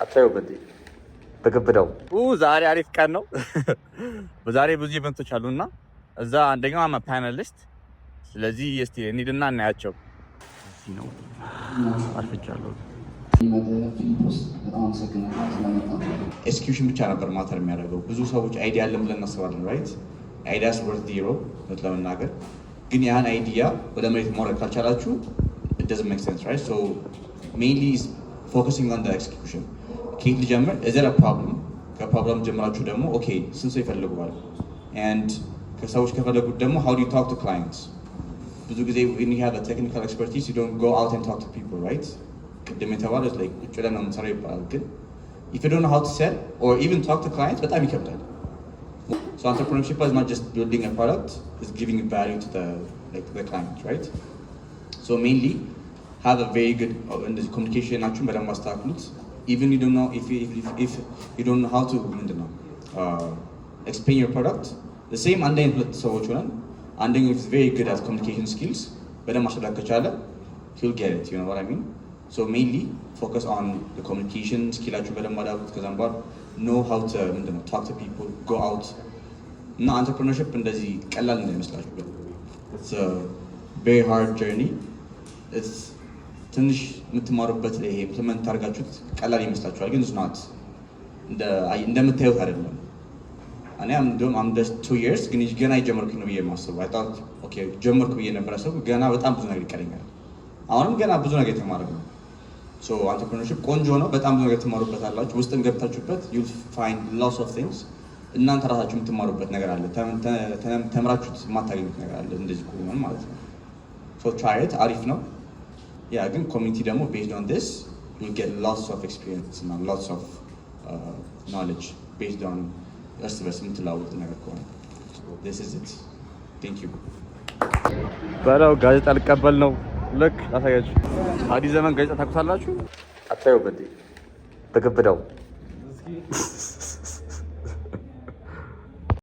አታየው በግብዳው ዛሬ አሪፍ ቀን ነው። በዛሬ ብዙ ኢቨንቶች አሉና እዛ አንደኛው አማ ፓነሊስት። ስለዚህ እስቲ እንሂድና እናያቸው። እዚህ ነው አልፈጫለሁ። ኤክስኪዩሽን ብቻ ነበር ማተር የሚያደርገው። ብዙ ሰዎች አይዲያ አለን ብለን እናስባለን። ራይት አይዲያስ ወርት ዲሮ ለመናገር ግን ያን አይዲያ ወደ መሬት ማውረድ ካልቻላችሁ it doesn't make sense, right? So mainly is focusing on the execution. ከየት ልጀምር? is there a problem? ከፕሮብለም ጀምራችሁ ደግሞ ኦኬ ስንት ሰው ይፈልገዋል? and ከሰዎች ከፈለጉት ደግሞ how do you talk to clients? ብዙ ጊዜ when you have a technical expertise you don't go out and talk to people, right? ቅድም የተባለው like ቁጭ ብለን ነው የምንሰራው ይባላል። ግን if you don't know how to sell or even talk to clients በጣም ይከብዳል። So entrepreneurship is not just building a product, it's giving value to the client, right? So mainly have a very good communication action በደንብ አስተካክሉት። Even you don't know if you don't know how to explain your product, the same አንደኛ ሁለት ሰዎች ሆነን አንደኛው is very good at communication skills በደንብ ማስረዳት ከቻለ he'll get it, you know what I mean? So mainly focus on the communication skilላችሁ በደንብ አዳብሩት። ከዛም በኋላ know how to talk to people, go out እና entrepreneurship እንደዚህ ቀላል እንዳይመስላችሁ ግን it's a very hard journey. it's ትንሽ የምትማሩበት ይሄ ኢምፕሊመንት አድርጋችሁት ቀላል ይመስላችኋል ግን it's not እንደምታዩት አይደለም። እኔ I'm just 2 years ግን ገና የጀመርኩኝ ነው ብዬ የማስበው። I thought okay ጀመርኩ ብዬ ነበር ያሰብኩት። ገና በጣም ብዙ ነገር ይቀረኛል። አሁንም ገና ብዙ ነገር የተማርኩ ነው። so entrepreneurship ቆንጆ ነው። በጣም ብዙ ነገር ትማሩበታላችሁ። ውስጥም ገብታችሁበት you'll find lots of things እናንተ ራሳችሁ የምትማሩበት ነገር አለ። ተምራችሁት የማታገኙት ነገር አለ። እንደዚህ ከሆነ ማለት ነው። so try it አሪፍ ነው። ያ ግን ኮሚኒቲ ደግሞ based on this you'll get lots of experience and lots of knowledge based on እርስ በርስ የምትለዋወጡት ነገር ከሆነ this is it. thank you በለው ጋዜጣ ልቀበል ነው። ልክ ላሳያችሁ። አዲስ ዘመን ጋዜጣ ታውቁታላችሁ? አታየው በግብዳው